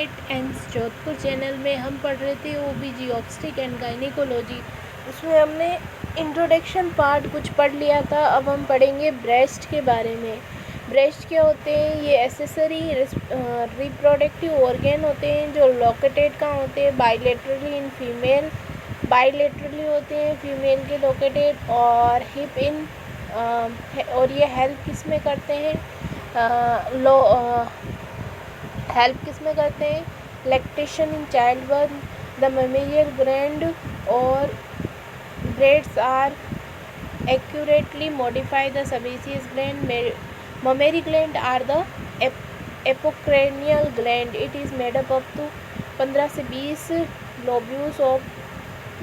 Eight एंस Jodhpur channel में हम पढ़ रहे थे OBG ऑब्स्टिक एंड गायनिकोलॉजी। उसमें हमने इंट्रोडक्शन पार्ट कुछ पढ़ लिया था। अब हम पढ़ेंगे ब्रेस्ट के बारे में। ब्रेस्ट क्या होते हैं? ये एसेसरी रिप्रोडक्टिव ऑर्गेन होते हैं जो लोकेटेड कहाँ होते हैं? बाइलेटरली इन फीमेल, बाइलेटरली होते हैं फीमेल के लोकेटेड, और हिप इन और ये हेल्प किस में करते हैं? हेल्प किस में करते हैं? Lactation in child birth, the memorial gland और breasts are accurately modify the sebaceous gland. Mammary gland are the epicranial gland. It is made up to 15 से 20 lobules of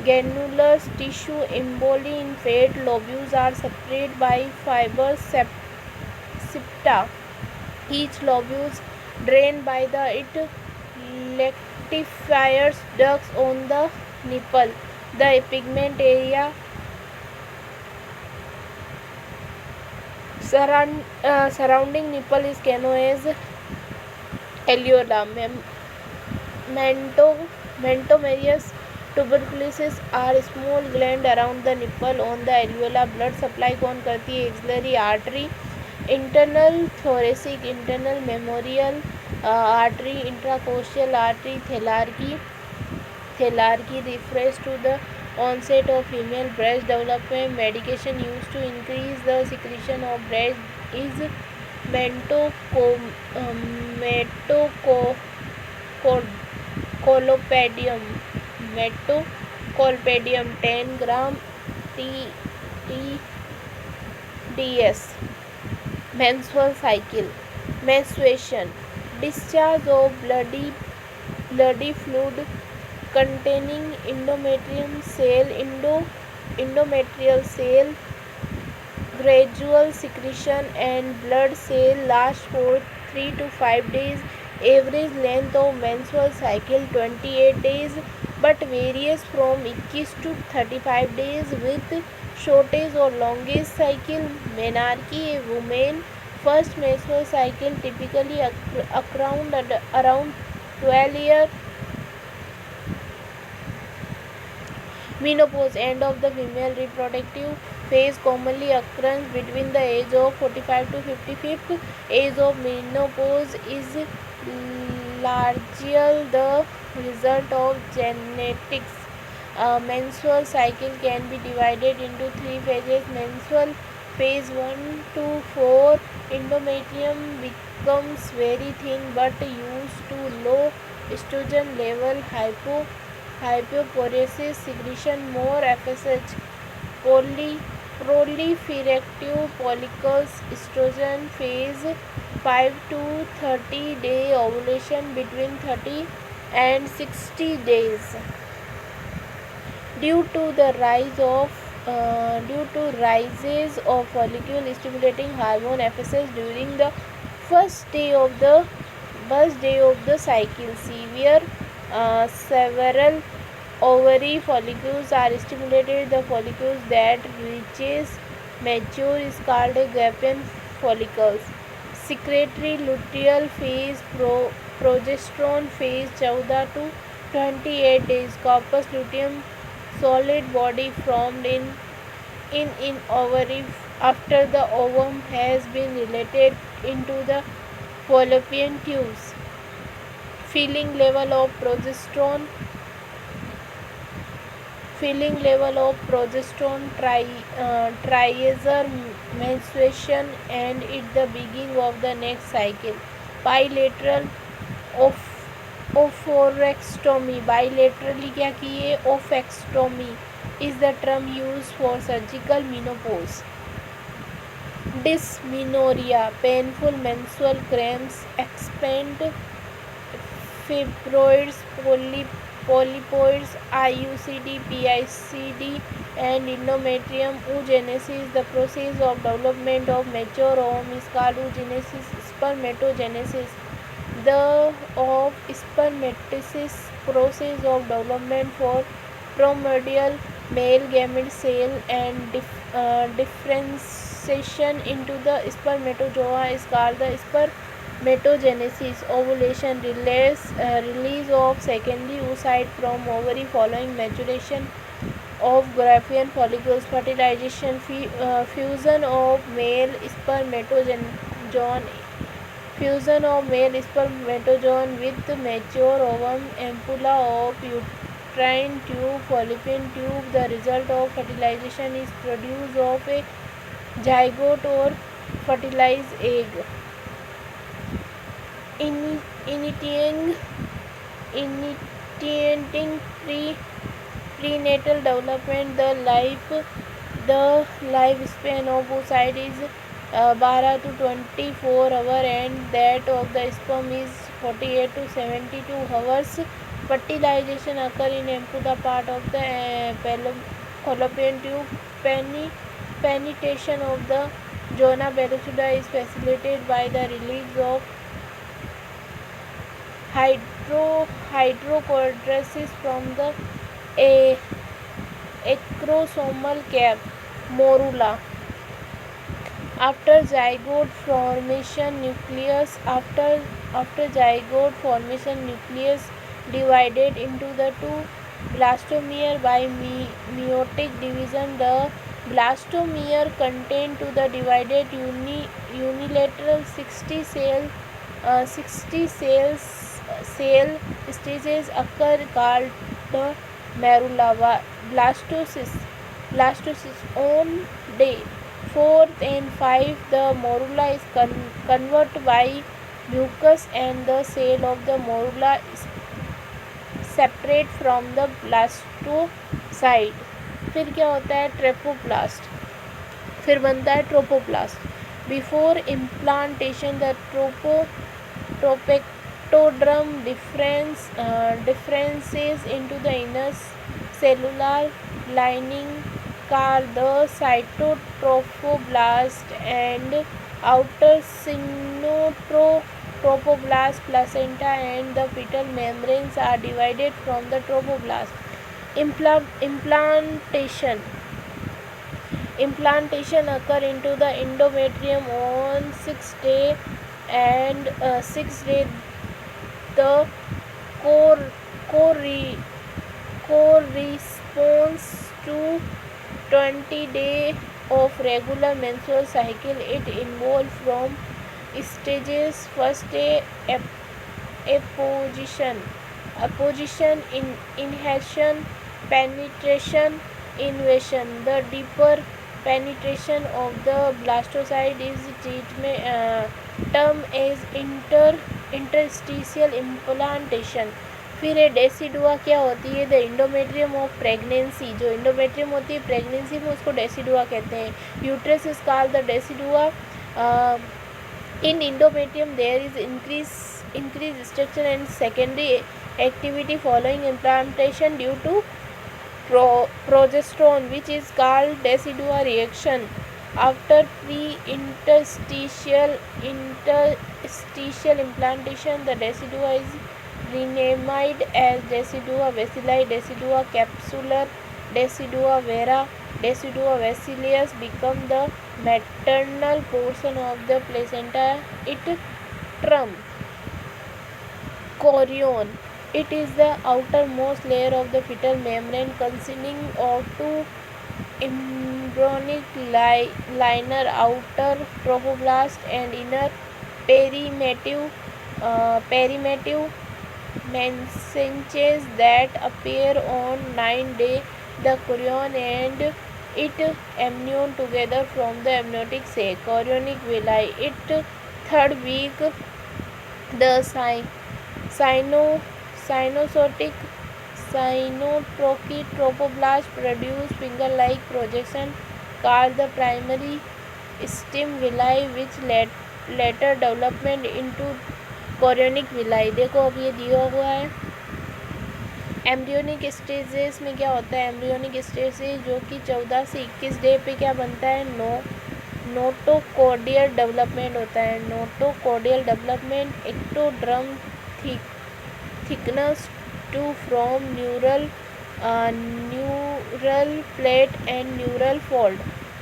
granular tissue. Emboli in fat lobules are separated by fibrous septa. Each lobules drained by the it lactifiers ducts on the nipple. The pigment area surrounding nipple is known as areola. Mentomerous tuberculosis are small gland around the nipple on the areola. Blood supply कौन करती है? axillary artery. Internal thoracic, internal memorial artery, intercostal artery. Thalarchy refers to the onset of female breast development. Medication used to increase the secretion of breast is metocolopadium. 10 gram TDS. Menstrual cycle. Menstruation, discharge of bloody fluid containing endometrium cell, endometrial cell, gradual secretion and blood cell last for 3 to 5 days. Average length of menstrual cycle 28 days but varies from 21 to 35 days with shortest or longest cycle. Menarche, a woman first menstrual cycle typically around 12 years. Menopause, end of the female reproductive phase, commonly occurs between the age of 45 to 55. Age of menopause is largely the result of genetics. Menstrual cycle can be divided into 3 phases. Menstrual phase 1 to 4, endometrium becomes very thin but used to low estrogen level, hypoporesis, secretion more FSH, proliferative follicles. Estrogen phase 5 to 30 day, ovulation between 30 and 60 days. Due to rises of follicle stimulating hormone FSH during the first day of the cycle. Several ovary follicles are stimulated. The follicles that reaches mature is called Guapian follicles. Secretory luteal phase, progesterone phase 14 to 28 days. Corpus luteum, solid body formed in ovary after the ovum has been dilated into the fallopian tubes. Feeling level of progesterone, triazer menstruation and at the beginning of the next cycle. Bilateral oophorectomy, bilaterally क्या किए? Oophorectomy is the term used for surgical menopause. Dysmenorrhea, painful menstrual cramps, expand fibroids, polypoids, IUCD, PICD and endometrium. Oogenesis, the process of development of mature ovum is called oogenesis. Spermatogenesis, the of spermatosis, process of development for primordial male gamete cell and differentiation into the spermatozoa is called the Mitogenesis, ovulation, release of secondary oocyte from ovary following maturation of Graafian follicles, fertilization, fusion of male spermatozoon with mature ovum, ampulla of uterine tube, fallopian tube. The result of fertilization is produce of a zygote or fertilized egg. Initiating prenatal development. The lifespan of oocyte is 12 to 24 hours and that of the sperm is 48 to 72 hours. Fertilization occurs in ampulla part of the fallopian tube. Penetration of the zona pellucida is facilitated by the release of hydrocortisone from the acrosomal cap, morula. After zygote formation, nucleus divided into the two blastomere by meiotic division. The blastomere contain to the divided unilateral 60 cell stages occur called the medulla. Blastocyst. On day 4 and 5, the morula is converted by mucus and the cell of the morula is separate from the blastocyst. फिर क्या होता है? ट्रोपोप्लास्ट. फिर बनता है ट्रोपोप्लास्ट. Before implantation the tropectoderm differences into the inner cellular lining called the cytotrophoblast and outer synotrophoblast. Placenta and the fetal membranes are divided from the trophoblast. Implantation occur into the endometrium on 6th day and 6th day. The corresponds to 20 days of regular menstrual cycle. It involves from stages: first day apposition, inhalation, penetration, invasion. The deeper penetration of the blastocyst is termed as interstitial implantation. फिर decidua क्या होती है? The endometrium of pregnancy. जो endometrium होती है pregnancy में, उसको decidua कहते हैं. Uterus is called the decidua. In endometrium there is increased structure and secondary activity following implantation due to progesterone, which is called decidua reaction. After pre-interstitial implantation, the decidua is renamed as decidua bacilli, decidua capsular, decidua vera, decidua bacillus become the maternal portion of the placenta. It term chorion. It is the outermost layer of the fetal membrane consisting of two embryonic liner, outer trophoblast and inner perimetive meninges that appear on 9th day. The chorion and it amnion together from the amniotic sac. Chorionic villi. It third week. The cynotrochic trophoblast produce finger-like projection called the primary stem villi, which later development into chorionic villi. देखो अब ये दिया हुआ है. Embryonic stages में क्या होता है? एम्ब्रियोनिक स्टेजेस जो कि 14 से 21 डे पे क्या बनता है? नोटोकॉर्डियल डेवलपमेंट होता है. Notochordal development ectoderm thickness to from neural plate and neural fold.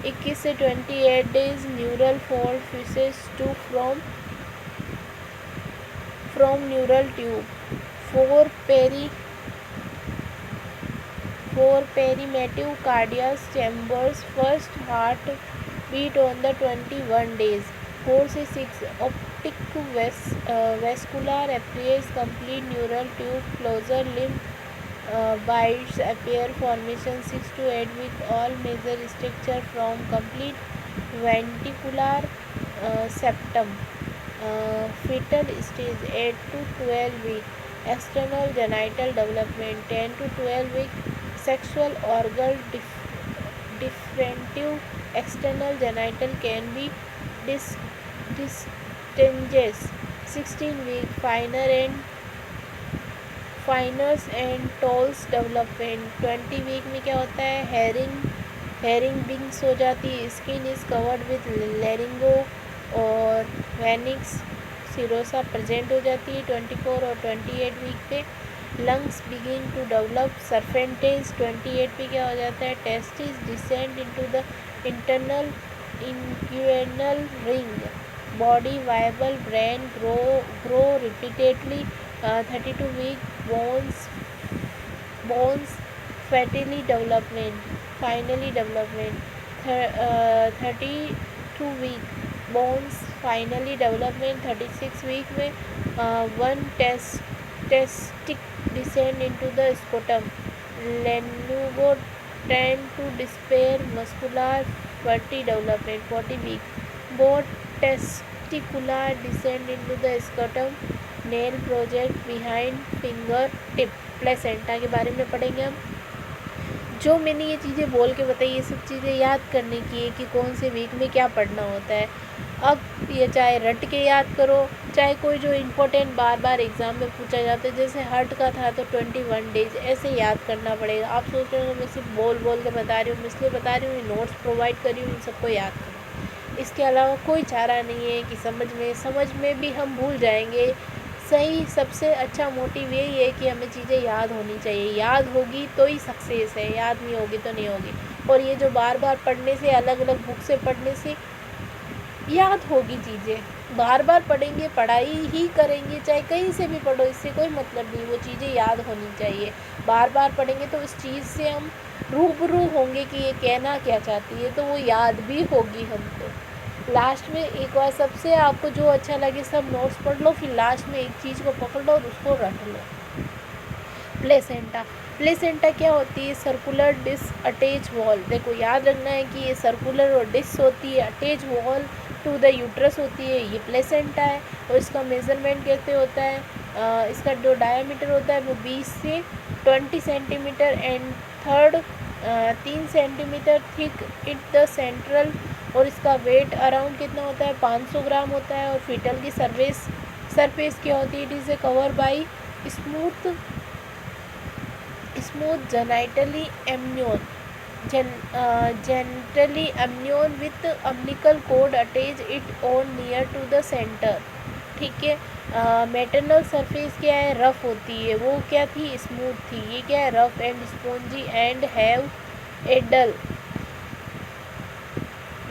21 से 28 days neural fold fuses to from from neural tube. Four perimeter cardiac chambers, first heart beat on the 21 days. 4 से 6 optic vascular appears, complete neural tube closure, limb bites appear, formation 6 to 8 weeks, all major structure from complete ventricular septum. Fetal stage 8 to 12 weeks, external genital development 10 to 12 weeks, sexual organ differential external genital can be distinguished 16 weeks, finers and toes development 20 week में क्या होता है, herring बिंग्स हो जाती है, skin is covered with laryngo और वेनिक्स serosa present हो जाती है 24 और 28 वीक पे, lungs begin to develop, surfactant 28 पे क्या हो जाता है, testis descend into the internal inguinal ring, body viable, brain grow repeatedly 32 week, bones fatally finally development 32 week, bones finally development 36 week में one testic descend into the scrotum, lanugo tend to despair, muscular 40 development 40 week, both testicular descend into the scrotum, nail project behind finger tip. Placenta के बारे में पढ़ेंगे हम। जो मैंने ये चीज़ें बोल के बताई, ये सब चीज़ें याद करने की है कि कौन से वीक में क्या पढ़ना होता है। अब ये चाहे रट के याद करो, चाहे कोई जो इम्पोर्टेंट बार बार एग्ज़ाम में पूछा जाता है, जैसे हर्ट का था तो 21 डेज, ऐसे याद करना पड़ेगा। आप सोच रहे हो मैं सिर्फ बोल के बता रही हूँ, मैं इसलिए बता रही हूँ, नोट्स प्रोवाइड कर रही हूँ, इन सबको याद करो। इसके अलावा कोई चारा नहीं है कि समझ में भी हम भूल जाएंगे। सही सबसे अच्छा मोटिव यही है कि हमें चीज़ें याद होनी चाहिए, याद होगी तो ही सक्सेस है, याद नहीं होगी तो नहीं होगी। और ये जो बार बार पढ़ने से, अलग अलग बुक से पढ़ने से याद होगी चीज़ें, बार बार पढ़ेंगे, पढ़ाई ही करेंगे, चाहे कहीं से भी पढ़ो, इससे कोई मतलब नहीं, वो चीज़ें याद होनी चाहिए। बार बार पढ़ेंगे तो इस चीज़ से हम रूबरू होंगे कि ये कहना क्या चाहती है, तो वो याद भी होगी हमको। लास्ट में एक बार सबसे आपको जो अच्छा लगे सब नोट्स पढ़ लो, फिर लास्ट में एक चीज़ को पकड़ लो और उसको रट लो। प्लेसेंटा क्या होती है, सर्कुलर डिस्क अटैच वॉल। देखो याद रखना है कि ये सर्कुलर और डिस्क होती है, attach wall to the uterus होती है, ये प्लेसेंटा है। और इसका मेज़रमेंट कैसे होता है, इसका जो डायमीटर होता है वो 20 से 20 centimetre and third 3 centimetre thick it the central. और इसका वेट अराउंड कितना होता है, 500 ग्राम होता है। और फीटल की सरफेस क्या होती है, it is A cover by smooth genitally amnion with umbilical cord attach it on near to the center। ठीक है। मेटरनल सरफेस क्या है, रफ होती है, वो क्या थी, स्मूथ थी, ये क्या है, rough and spongy and have a dull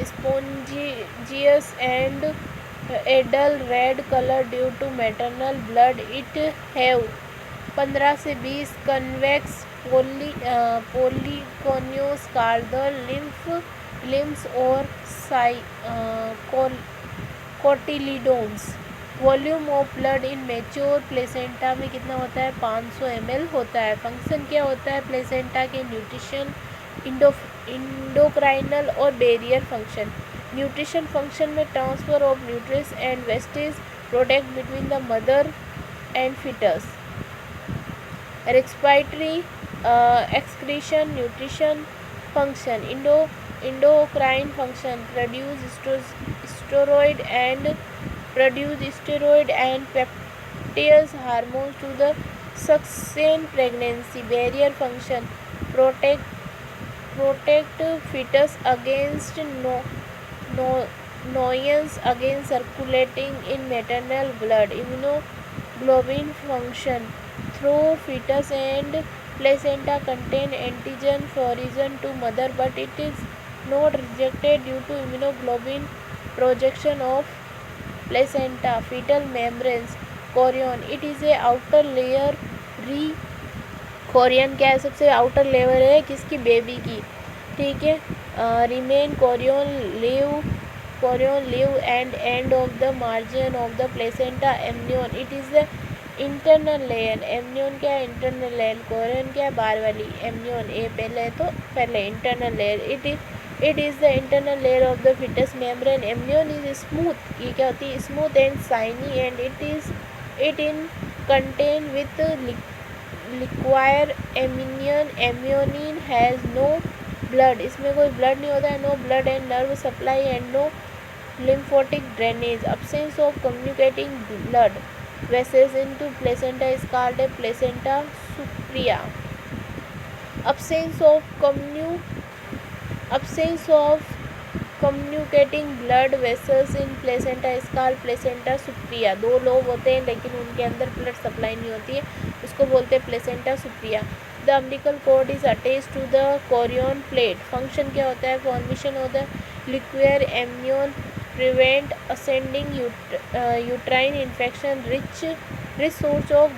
spongious and a dull red color due to maternal blood। It have 15 से 20 convex polygonous cardal limbs और cotyledons। Volume of blood in mature placenta में कितना होता है, 500 ml होता है। Function क्या होता है प्लेसेंटा के, न्यूट्रिशन, इंडोक्राइनल और बैरियर फंक्शन। न्यूट्रिशन फंक्शन में transfer of nutrients and wastage product between the mother and fetus. Respiratory excretion, nutrition function, endocrine function, produce steroid and peptides hormones to the sustain pregnancy। Barrier function, protect fetus against annoyance against circulating in maternal blood। Immunoglobulin function, through fetus and placenta contain antigen foreign to mother but it is not rejected due to immunoglobulin projection of placenta। Fetal membranes, Korean, it is a outer layer री, Korean क्या है, सबसे outer layer है किसकी, baby की, ठीक है। Remain Korean live end of the margin of the placenta amnion, it is the internal layer, amnion क्या है, इंटरनल लेयर, कोरियन क्या है, बाहर वाली, एमनियन ए पहले है तो पहले internal layer, it is the internal layer of the fetus membrane, amnion is smooth, ये क्या होती है, smooth and shiny, and it in contain with liquor amnion, amnion has no blood, इसमें कोई ब्लड नहीं होता है, no blood and nerve supply and no lymphatic drainage, absence of communicating blood vessels into placenta is called a placenta supria, absence of communicating blood vessels in placenta is called placenta supria, दो lobe होते हैं लेकिन उनके अंदर blood supply नहीं होती है, उसको बोलते हैं placenta supria। The umbilical cord is attached to the chorion plate, function क्या होता है, फॉर्मेशन होता है लिक्वियर एम्नियन, prevent ascending uterine infection, rich source of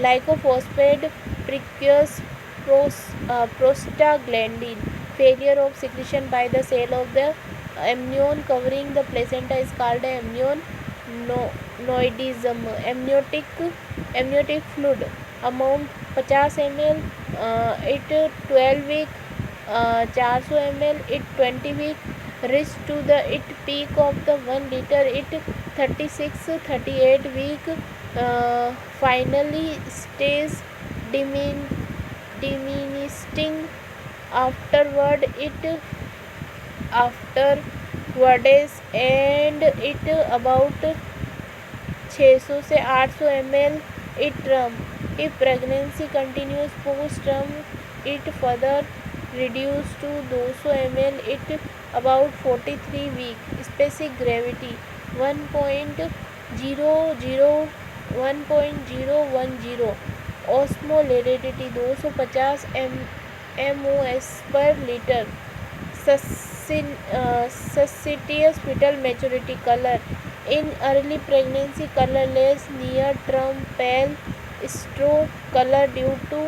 glycophosphate, precursors prostaglandin, failure of secretion by the cell of the amnion covering the placenta is called amnionoidism। amniotic fluid amount 50 ml, it 12 week, 400 ml, it 20 week, reach to the it peak of the 1 liter, it 36-38 week, finally stays diminishing afterwards and it about 600 से 800 ml, it term, if pregnancy continues post term, it further reduced to 200 ml, it about 43 week, specific gravity 1.010, osmolarity 250 mOs per liter, suspicious fetal maturity, color in early pregnancy colorless, near term pale straw color due to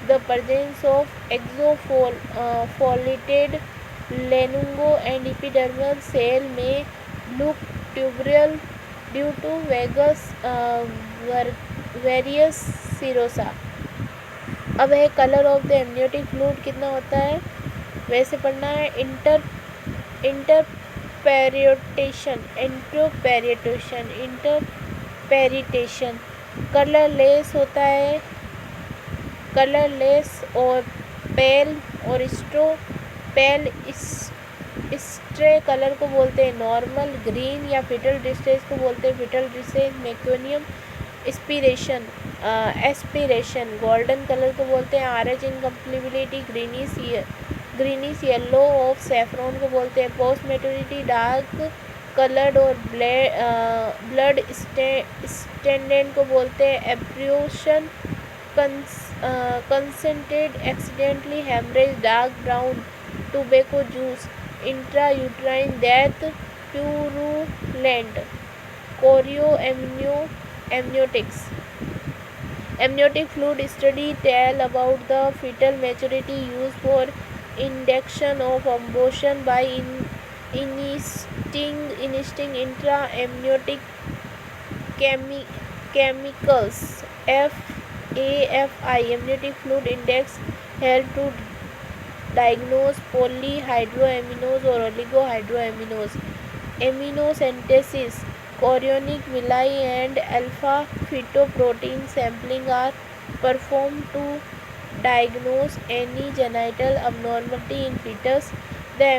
the presence of exofoliated lanugo and epidermal cell may look tubular due to various serosa। अब है colour of the amniotic fluid कितना होता है, वैसे पढ़ना है, इंटरपेरिटेशन, colourless होता है, कलरलेस और पेल और स्ट्रे कलर को बोलते हैं नॉर्मल ग्रीन, या फिटल डिस्ट्रेस को बोलते हैं fetal distress meconium, aspiration golden colour को बोलते हैं Rh, incompatibility greenish yellow of saffron को बोलते हैं पोस्ट मेच्योरिटी डार्क कलर्ड और ब्लड स्टेंडेंट को बोलते हैं abruption concentrated accidentally haemorrhage dark brown tobacco juice intra uterine death purulent chorioamnionitis. Amniotic fluid study tell about the fetal maturity used for induction of abortion by initiating intra-amniotic chemicals AFI. Amniotic fluid index help to diagnose polyhydroamines or oligohydroamines. Aminocentesis, chorionic villi and alpha fetoprotein sampling are performed to diagnose any genital abnormality in fetus. The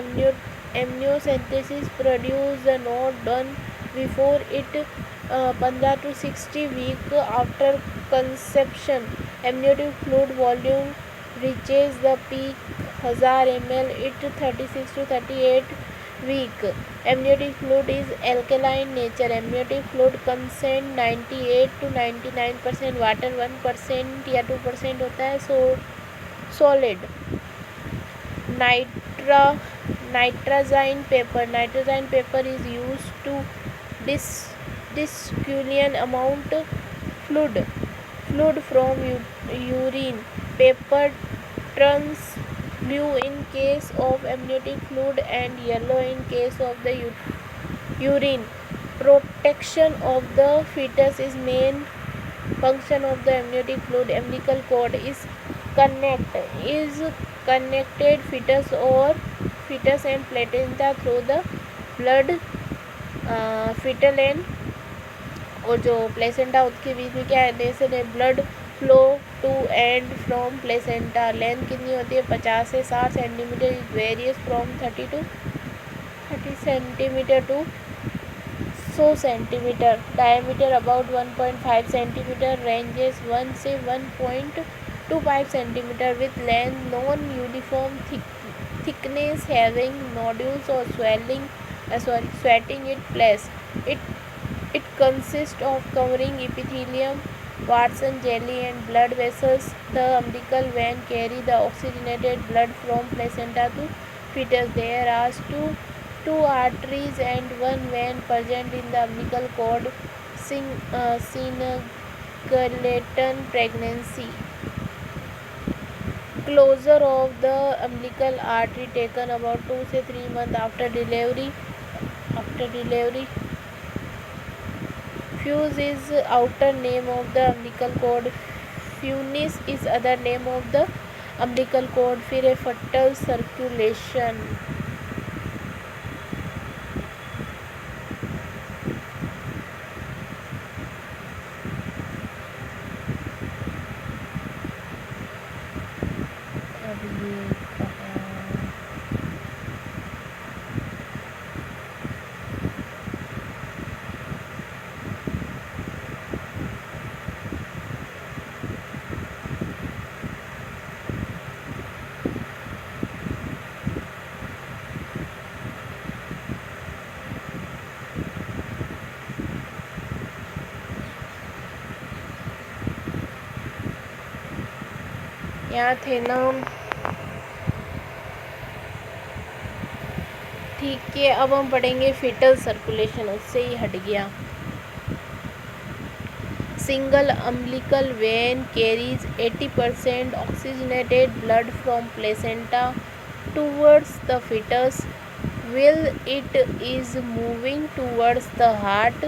amniocentesis produces the node done before it 15 to 60 weeks after conception. Amniotic fluid volume reaches the peak 1000 ml at 36 to 38 week. Amniotic fluid is alkaline nature. Amniotic fluid contains 98 to 99% water, 1% या 2% होता है solid. Nitrazine paper is used to discussion amount fluid from urine. Paper turns blue in case of amniotic fluid and yellow in case of the urine. Protection of the fetus is main function of the amniotic fluid. Umbilical cord is connected fetus and placenta through the blood. fetal and और जो placenta उसके बीच में क्या है, relation है, blood flow to and from placenta. Length कितनी होती है, 50 से 60 centimetre. Varies from 30 centimetre to 100 centimetre. Diameter about 1.5 centimetre. Ranges 1 से 1.25 centimetre. With length non uniform thickness having nodules और sweating in place. It consists of covering epithelium, Watson jelly and blood vessels. The umbilical vein carry the oxygenated blood from placenta to fetus. There are two arteries and one vein present in the umbilical cord. Syngleton pregnancy. Closure of the umbilical artery taken about 2 से 3 months after delivery. Fuse is outer name of the umbilical cord. Funis is other name of the umbilical cord. फिर है fetal circulation. यहाँ थे ना, ठीक है. अब हम पढ़ेंगे fetal सर्कुलेशन, उससे ही हट गया. Single umbilical vein carries 80% oxygenated blood from placenta towards the fetus. While it is moving towards the heart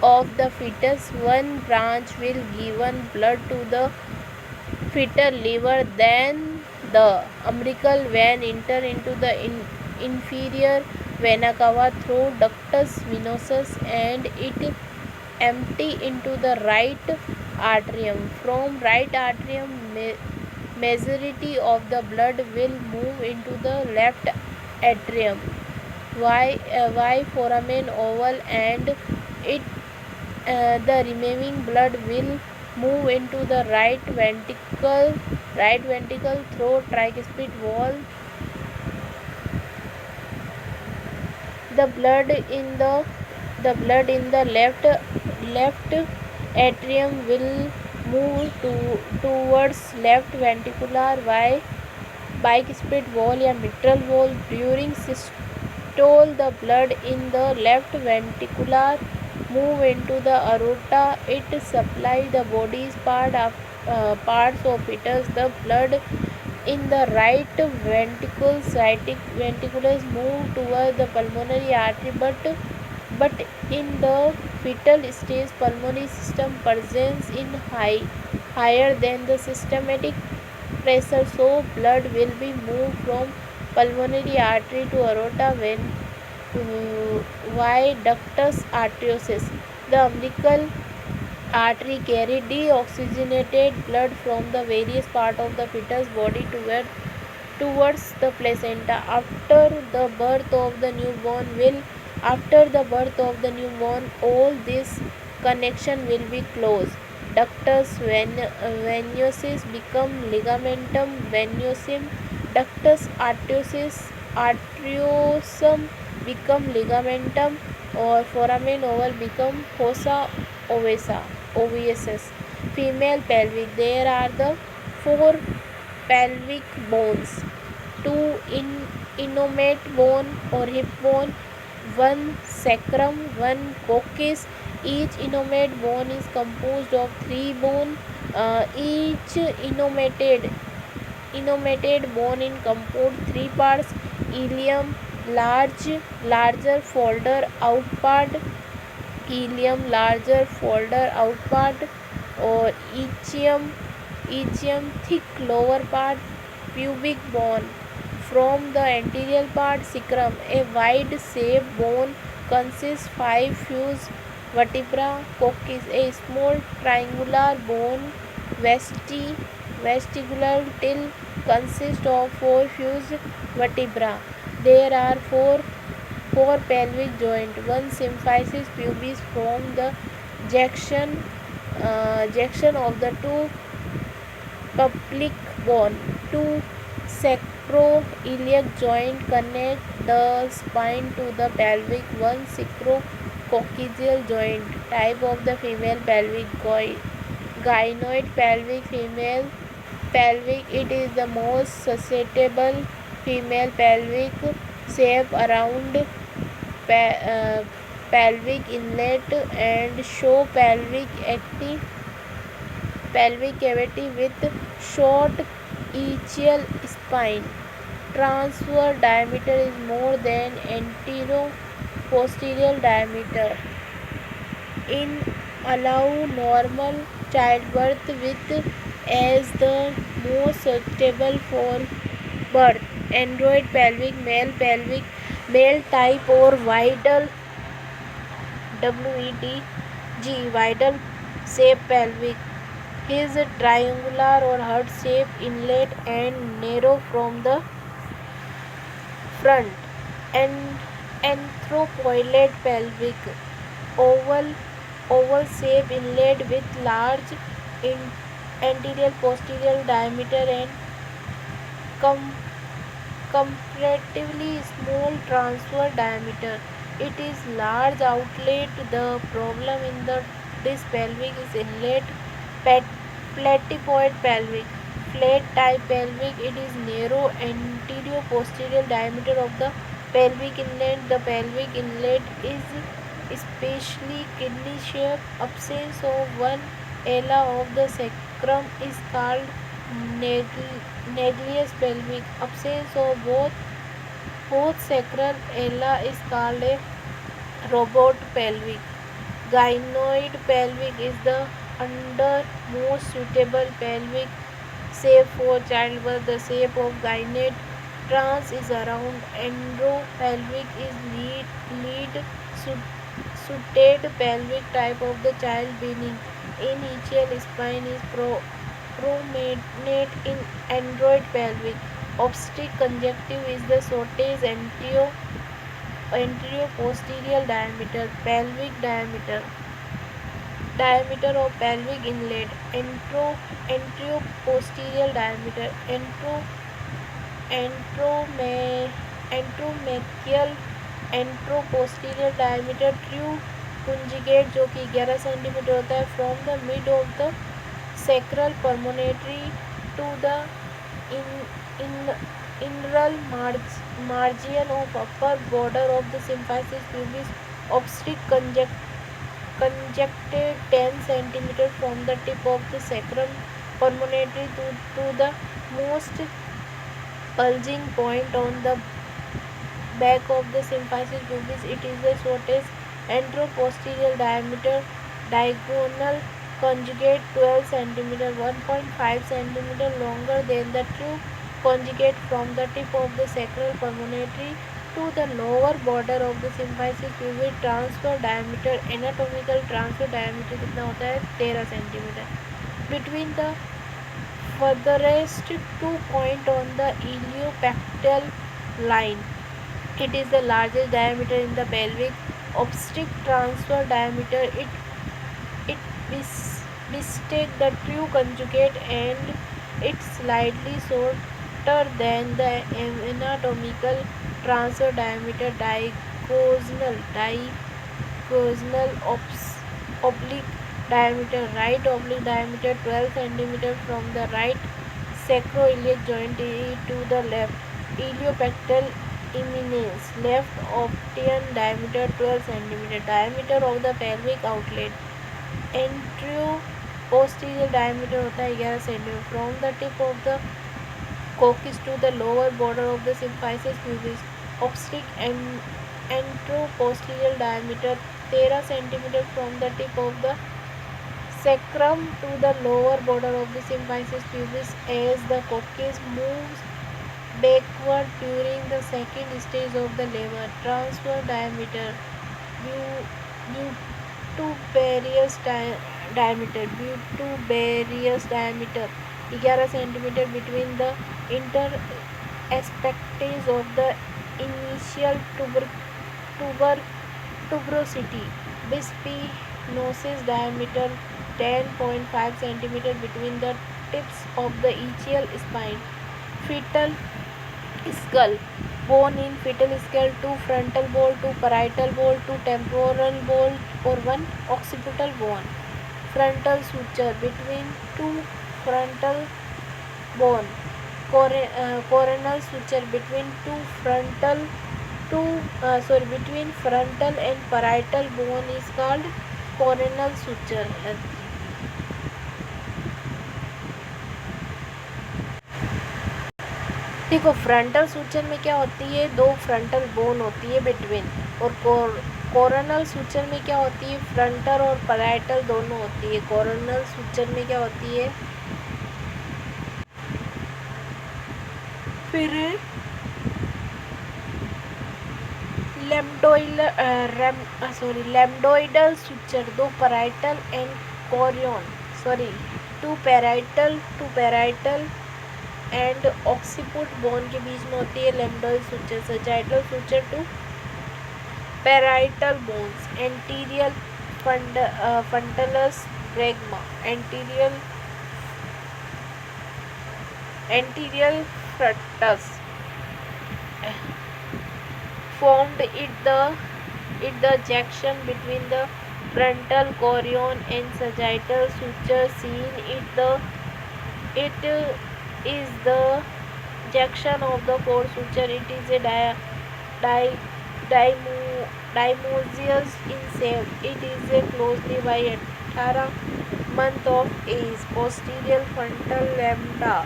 of the fetus, one branch will give blood to the fetal liver. Then the umbilical vein enter into the inferior vena cava through ductus venosus and it empty into the right atrium. From right atrium, majority of the blood will move into the left atrium. Why foramen oval and the remaining blood will move into the right ventricle through tricuspid wall. The blood in the left atrium will move towards left ventricular bicuspid wall या mitral wall. During systole, the blood in the left ventricular move into the aorta. It supply the body's parts of fetus. The blood in the right ventriculus move toward the pulmonary artery, but in the fetal stage pulmonary system presence in higher than the systematic pressure, so blood will be moved from pulmonary artery to aorta. Why ductus arteriosus? The umbilical artery carry deoxygenated blood from the various parts of the fetus body towards the placenta. After the birth of the newborn, all this connection will be closed. Ductus venosus become ligamentum venosum. Ductus arteriosum become ligamentum, और foramen oval become fossa ovasus. Female pelvic. There are the 4 pelvic bones, 2 innominate bone or hip bone, one sacrum, one coccyx. Each innominate bone is composed of three bones. Each innominated bone in composed three parts: ilium, larger folder outpart, ilium, larger folder outpart, or ischium, thick lower part, pubic bone. From the anterior part, sacrum, a wide shaped bone consists five fused vertebrae. Coccyx, a small triangular bone, vestibular till, consists of four fused vertebrae. There are four pelvic joints. One symphysis pubis from the junction of the two pubic bone. Two sacroiliac joints connect the spine to the pelvic. One sacrococcygeal joint. Type of the female pelvic: gynoid pelvic, female pelvic. It is the most susceptible female pelvic. Shape around pelvic inlet and show pelvic cavity with short axial spine. Transverse diameter is more than anterior-posterior diameter. In allow normal childbirth with as the most suitable for birth. Android pelvic, male type or Widal, Widal shape pelvic. His triangular or heart shape inlet and narrow from the front. And anthropoid pelvic, oval shape inlet with large anterior posterior diameter and comparatively small transverse diameter. It is large outlet. The problem in this pelvic is inlet. Platypoid pelvic, flat type pelvic. It is narrow anterior posterior diameter of the pelvic inlet. The pelvic inlet is especially kidney shaped. Absence of one ala of the sacrum is called Naglius pelvic. Absence of both sacral ala is called a robot pelvic. Gynoid pelvic is the most suitable pelvic shape for childbirth. The shape of gynoid trans is around. Andropelvic is lead suited pelvic type of the child beginning. Initial spine is prominent in android pelvic. Obstetric conjunctive is the shortest anterior-posterior diameter. Pelvic diameter of pelvic inlet. Anteroposterior diameter. Antromachial anteroposterior diameter. True conjugate जो कि 11 centimetre होता है. From the mid of the sacral promontory to the inral margin of upper border of the symphysis pubis. Obstetric conjunctive 10 cm from the tip of the sacrum promontory to the most bulging point on the back of the symphysis pubis. It is the shortest anteroposterior diameter. Diagonal conjugate 12 cm, 1.5 cm longer than the true conjugate from the tip of the sacral promontory to the lower border of the symphysis pubis. Transfer diameter, anatomical transfer diameter कितना होता है 13 centimetre. Between the furthest 2 point on the iliopectoral line. It is the largest diameter in the pelvic. Obstetric transfer diameter. It mistake the true conjugate and it's slightly shorter than the anatomical transfer diameter. Diagonal oblique diameter. Right oblique diameter 12 cm from the right sacroiliac joint to the left iliopectoral eminence. Left option diameter 12 cm. Diameter of the pelvic outlet. Anteroposterior diameter होता है 11 cm. From the tip of the coccyx to the lower border of the symphysis pubis. Obstetric and anteroposterior diameter 13 cm. From the tip of the sacrum to the lower border of the symphysis pubis. As the coccyx moves backward during the second stage of the labor. Transfer diameter butubarious diameter 11 cm between the interaspectes of the initial tuberosity. Bispinosis diameter 10.5 cm between the tips of the ischial spine. Fetal skull. Bone in fetal skull: 2 frontal bone, 2 parietal bone, 2 temporal bone or 1 occipital bone. Frontal suture between 2 frontal bone. Coronal suture between between frontal and parietal bone is called coronal suture. देखो, frontal suture में क्या होती है, 2 frontal bone होती है between, और coronal suture में क्या होती है, फ्रंटल और पैराइटल दोनों होती है. कोरोनल सूचर में क्या होती है, फिर lambdoidal suture 2 parietal and coronal 2 parietal and occiput bone के बीच में होती है lambdoid suture. Sagittal suture 2 parietal bones. Anterior fontanelles bregma. Anterior fontanelles formed at the junction between the frontal chorion and sagittal suture seen it is the junction of the four suture. It is a dimorphic in shape. It is closely by 18 month of age. Posterior frontal lambda.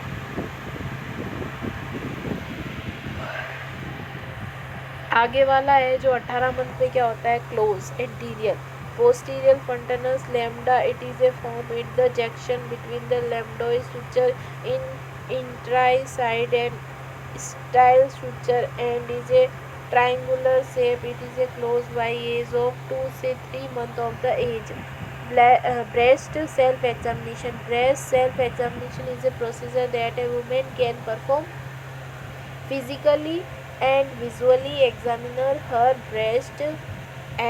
आगे वाला है जो 18 month पे क्या होता है, close. Anterior posterior frontalis lambda. It is a form at the junction between the lambdoid suture in intraside and style suture and is a triangular shape. It is closed by age of 2 से 3 months of the age. Breast self examination. Breast self examination is a procedure that a woman can perform physically and visually. Examiner her breast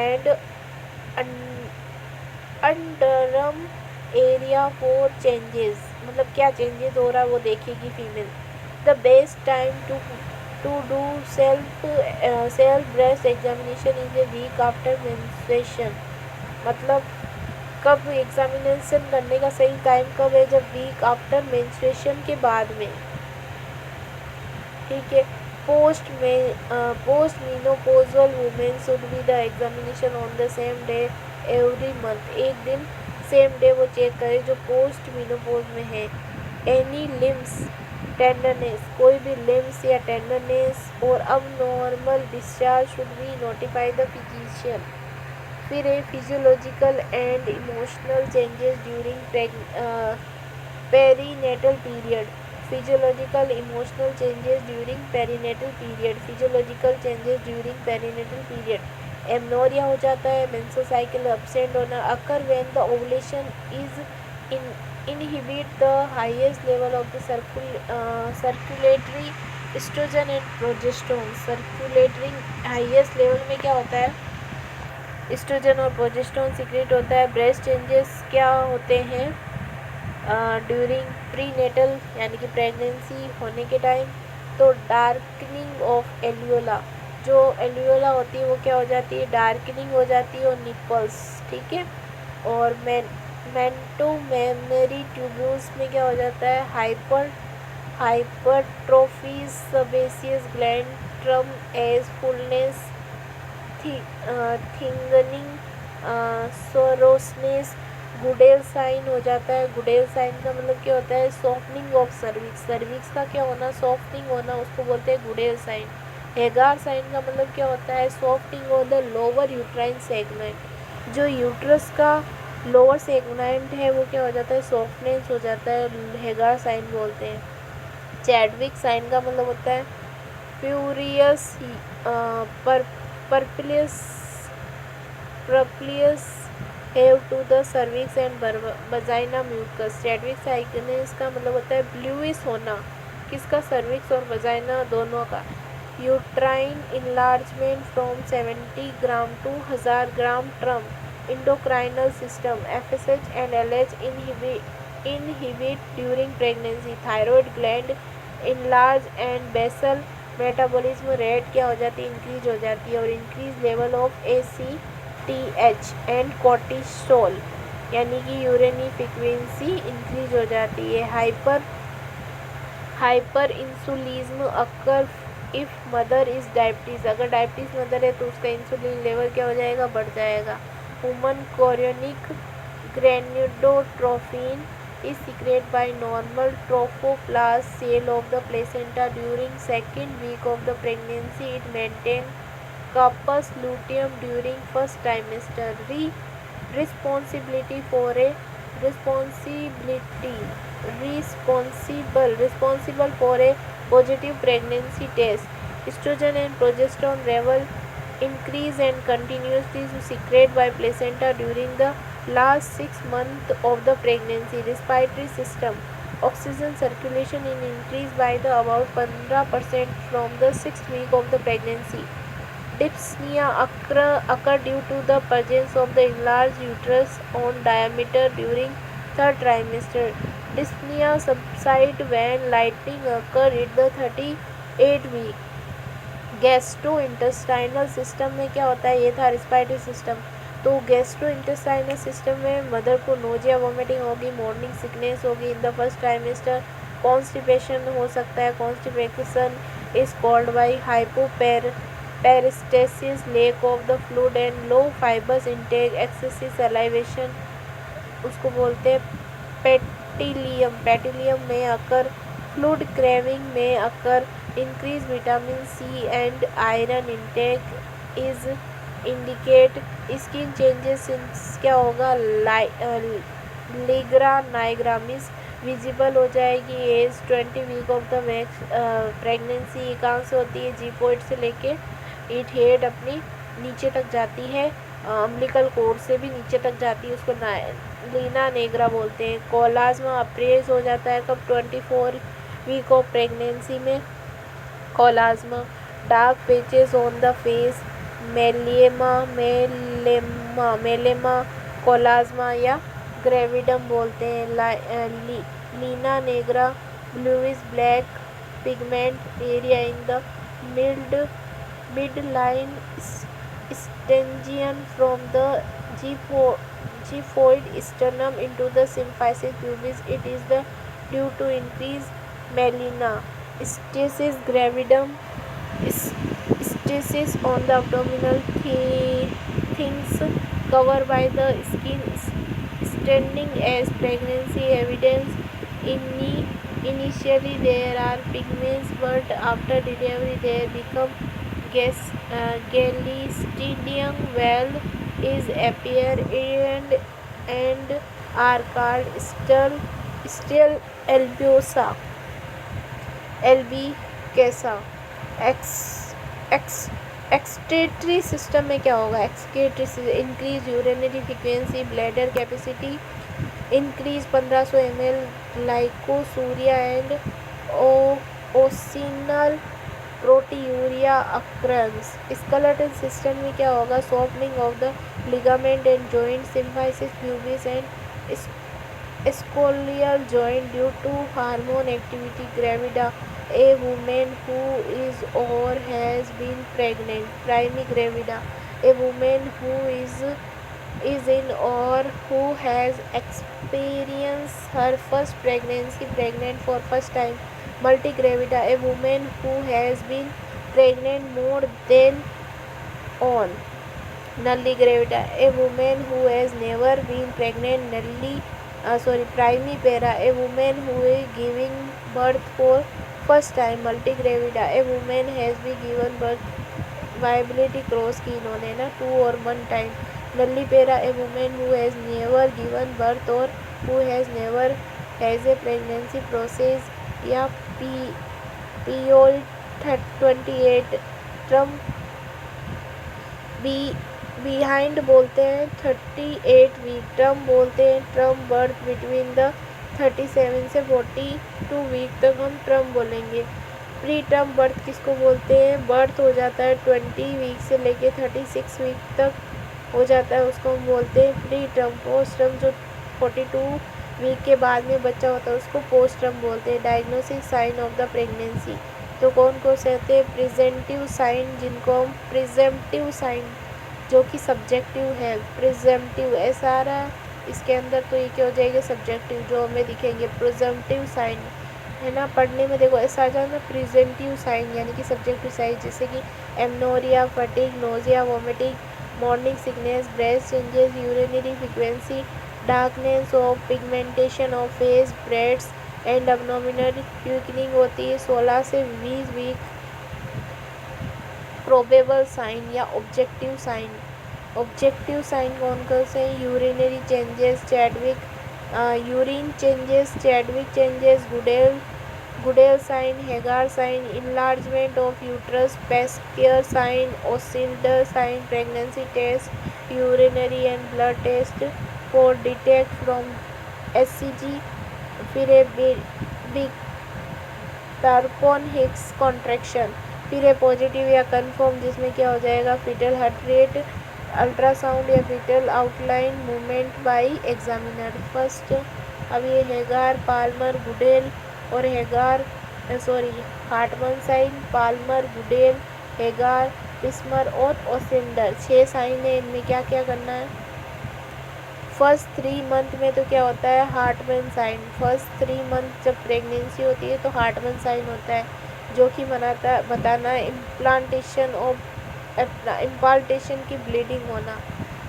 and underarm area for changes. मतलब क्या changes हो रहा है वो देखेगी female. The best time to do self breast examination is a week after menstruation. मतलब कब examination करने का सही टाइम कब है, जब वीक आफ्टर मेंस्ट्रुएशन के बाद में. ठीक है. Post menopausal women should be the examination on the same day every month. एक दिन सेम डे वो चेक करे जो पोस्ट मेनोपॉज में है. Any limbs tenderness. कोई भी लिम्स या टेंडरनेस और अब normal discharge should be notify the physician. फिर है physiological and emotional changes during perinatal period. Physiological emotional changes during perinatal period. Physiological changes during perinatal period. Amenorrhoea हो जाता है. मेंस्ट्रुअल साइकिल एब्सेंट होना occur when the ovulation is inhibit the highest level of the circulatory estrogen and progesterone. Circulatory highest level में क्या होता है, oestrogen और progesterone secret होता है. ब्रेस्ट चेंजेस क्या होते हैं ड्यूरिंग प्रीनेटल यानी कि प्रेगनेंसी होने के टाइम. तो डार्कनिंग ऑफ एल्वियोला. जो एल्वियोला होती है वो क्या हो जाती है, डार्कनिंग हो जाती है. और निपल्स. ठीक है. और मेंटोमेमरी ट्यूब्यूल्स में क्या हो जाता है, hypertrophy. Sebaceous gland term as fullness, tingling, soreness, Goodell sign हो जाता है। गुडेल साइन का मतलब क्या होता है? Softening of cervix. सर्विक्स का क्या होना? सॉफ्टनिंग होना, उसको बोलते हैं गुडेल साइन। हेगार साइन का मतलब क्या होता है? Softening of the lower uterine segment. जो यूट्रस का लोअर सेगमेंट है वो क्या हो जाता है? सॉफ्टनेस हो जाता है, हेगार साइन बोलते हैं। चैडविक साइन का मतलब होता है furious, purplish have to the cervix and vagina mucus. Chadwick signs का मतलब होता है ब्लूइश होना, किसका? सर्विक्स और वजाइना दोनों का। Uterine enlargement from 70 gram to 1000 gram term. Endocrinal system, FSH and LH inhibit during pregnancy। Thyroid gland enlarge and basal metabolism rate क्या हो जाती है? इंक्रीज हो जाती है। और increase level of ACTH and cortisol, यानी कि यूरिनरी फ्रीक्वेंसी इंक्रीज हो जाती है। Hyper insulinism occur if mother is diabetes. अगर डायबिटीज मदर है तो उसका इंसुलिन लेवल क्या हो जाएगा? बढ़ जाएगा। Human chorionic gonadotropin is secreted by normal trophoblast cell of the placenta during second week of the pregnancy. It maintains corpus luteum during first trimester. Responsibility for a responsible for a positive pregnancy test. Estrogen and progesterone level increase and continuously secreted by placenta during the last 6 months of the pregnancy. Respiratory system, oxygen circulation is increased by the about 15% from the 6th week of the pregnancy. Dyspnea occur due to the presence of the enlarged uterus on diameter during third trimester. Dyspnea subside when lightning occur in the 38 week. Gastrointestinal system में क्या होता है? ये था respiratory system. तो gastrointestinal system में mother को nausea, vomiting होगी, मॉर्निंग सिकनेस होगी in the first trimester. Constipation हो सकता है। Constipation is called by hypoperistalsis, lack of the fluid and low fibres intake, excessive salivation, उसको बोलते हैं पेटिलियम। पेटिलियम में अकर फ्लूइड क्रेविंग में occur increase vitamin C and iron intake is indicate. Skin changes क्या होगा? लिग्रा नाइग्रामिस विजिबल हो जाएगी। As 20 week of the pregnancy कहाँ से होती है? जी पॉइंट से लेके इट हेड अपनी नीचे तक जाती है, अम्बिलिकल कोर्ड से भी नीचे तक जाती है, उसको लीना नेग्रा बोलते हैं। कोलाज्मा अप्रेज हो जाता है कब? 24 वीक ऑफ प्रेगनेंसी में। Chloasma dark patches on the face, melasma chloasma या ग्रेविडम बोलते हैं। Linea nigra bluish black pigment area in the midline extension from the gyphoid sternum into the symphysis pubis. It is due to increased melena. Stasis gravidum, stasis on the abdominal things covered by the skin, standing as pregnancy evidence. Initially there are pigments, but after delivery they become Galistidium well is appear and are called still albusa, कैसा। Excretory system में क्या होगा? Excretory increase urinary frequency, bladder capacity increase 1500 ml, glycosuria and occasional proteinuria occurs. Skeletal system में क्या होगा? Softening of the ligament and joint, symphysis pubis and sacroiliac joint due to hormone activity. Gravida, a woman who is or has been pregnant. Primary gravida, a woman who is in or who has experienced her first pregnancy, pregnant for first time. Multigravida, a woman who has been pregnant more than on nulli gravida. A woman who has never been pregnant primipara. A woman who is giving birth for first time multigravida. A woman has been given birth viability cross की इन्होंने ना 2 और 1 time. Nullipara a woman who has never given birth और who has never has a pregnancy process. या पीओल 28 term behind बोलते हैं 38 week. Term बोलते हैं ट्रम बर्थ बिटवीन द 37 से 42 वीक तक हम ट्रम बोलेंगे. प्री टर्म बर्थ किसको बोलते हैं? बर्थ हो जाता है 20 वीक से लेके 36 वीक तक हो जाता है, उसको हम बोलते हैं प्री टर्म. पोस्ट टर्म जो 42 वीक के बाद में बच्चा होता है उसको पोस्ट टर्म बोलते हैं. Diagnosis sign of the pregnancy तो कौन कौन से होते हैं? प्रिजेंटिव साइन, जिनको हम प्रिजेम्पटिव साइन जो कि सब्जेक्टिव है. प्रिजेम्पटिव ऐसा आ रहा है इसके अंदर तो ये क्या हो जाएगा? सब्जेक्टिव. जो हमें दिखेंगे प्रिजेम्पटिव साइन है ना. पढ़ने में देखो ऐसा आ जाएगा प्रिजेंटिव साइन यानी कि सब्जेक्टिव साइन, जैसे कि amenorrhoea, fatigue, nausea, vomiting, morning sickness, breast changes, urinary frequency, darkness of pigmentation of face, breast and abdominal quickening होती है 16 से 20 वीक. प्रोबेबल साइन या ऑब्जेक्टिव साइन. ऑब्जेक्टिव साइन कौन कौन से हैं? Urinary changes, Chadwick urine changes, Chadwick changes, Goodell sign, Hegar sign, enlargement of uterus, Piskacek sign, Osiander sign. Pregnancy test, urinary and blood test for detect from HCG. फिर big टार्पोन Hicks contraction. फिर positive या confirm जिसमें क्या हो जाएगा? Fetal heart rate, ultrasound या fetal outline movement by examiner. First अब ये हेगार, पाल्मर, गुडेल और Hartmann sign, Palmer, Goodell, Hegar, पिस्मर और ओसिंडर. 6 साइन है. इनमें क्या क्या करना है? फर्स्ट 3 मंथ में तो क्या होता है? Hartmann sign. फर्स्ट 3 मंथ जब प्रेगनेंसी होती है तो हार्टमन साइन होता है जो कि बताना है इम्पाल्टेशन की ब्लीडिंग होना.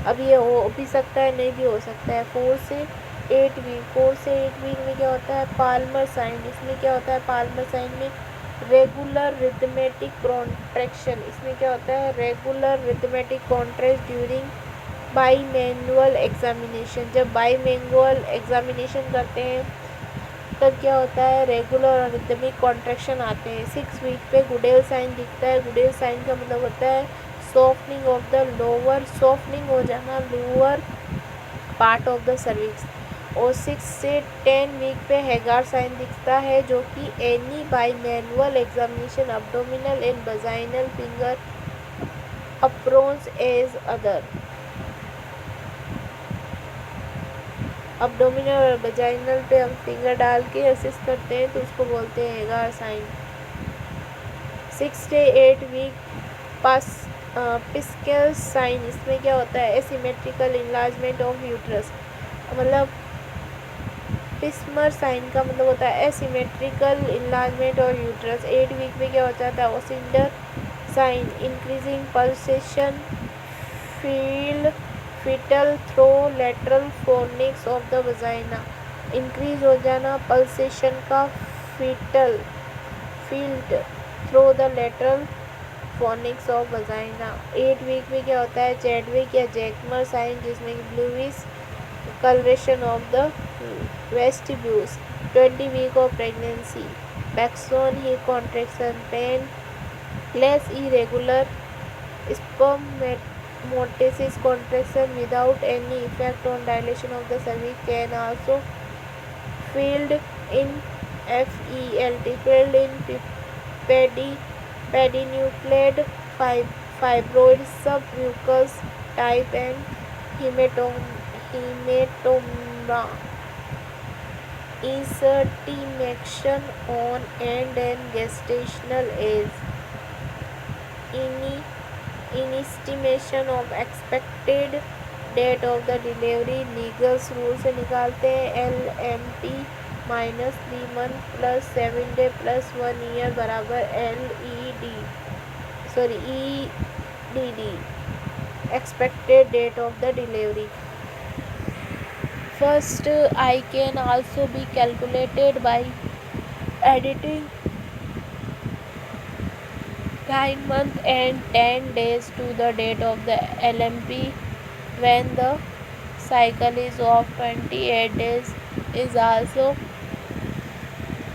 अब ये हो भी सकता है नहीं भी हो सकता है. 4 से 8 वीक में क्या होता है? Palmer sign. इसमें क्या होता है? पाल्मर साइन में रेगुलर रिथमेटिक कॉन्ट्रैक्शन. इसमें क्या होता है? Regular rhythmic contract during bimanual examination. जब बाईमैनुअल एग्जामिनेशन करते हैं तब क्या होता है? रेगुलर और रिथमिक कॉन्ट्रैक्शन आते हैं. 6 वीक पे गुडेल साइन दिखता है. गुडेल साइन का मतलब होता है softening of the lower, softening हो जाना lower part of the cervix. और 6 से 10 वीक पे हेगार साइन दिखता है जो कि any bimanual examination abdominal and vaginal finger approach as other. Abdominal और वजाइनल पे हम फिंगर डाल के असिस्ट करते हैं तो उसको बोलते हैं हेगार साइन. 6 से 8 वीक पिस्केल साइन. इसमें क्या होता है? Asymmetrical enlargement of uterus. मतलब पिस्मर साइन का मतलब होता है asymmetrical enlargement of uterus. 8 week में क्या हो जाता है? Osiander sign. Increasing pulsation fetal through lateral fornix of the vagina. Increase हो जाना पल्सेशन का field through the lateral fornix of vagina. 8 week में क्या होता है? चैडविक या जैकमर साइन जिसमें bluish coloration of the vestibules. 20 week of pregnancy. Baxon hip contraction, pain, less irregular spermatosis contraction without any effect on dilation of the cervix can also filled in FELT, filled in pedinucleated fibroid submucous type and hematoma. Insertimation on end and gestational age. Estimation of expected date of the delivery. Legals rule से निकालते हैं. LMT -3 month +7 day +1 year बराबर LED. EDD, expected date of the delivery. First, I can also be calculated by adding 9 months and 10 days to the date of the LMP when the cycle is of 28 days is also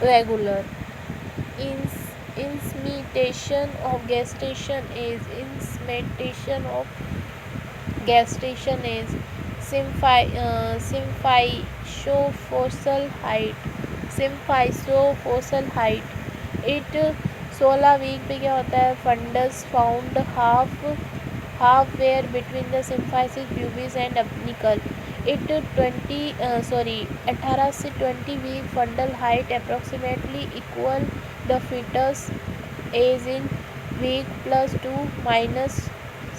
regular. Insemination of gestation is symphysofocal height. It 16 week पे क्या होता है, fundus found halfway between the symphysis pubis and apnical. It 18 से 20 week fundal height approximately equal the fetus age in week plus 2 minus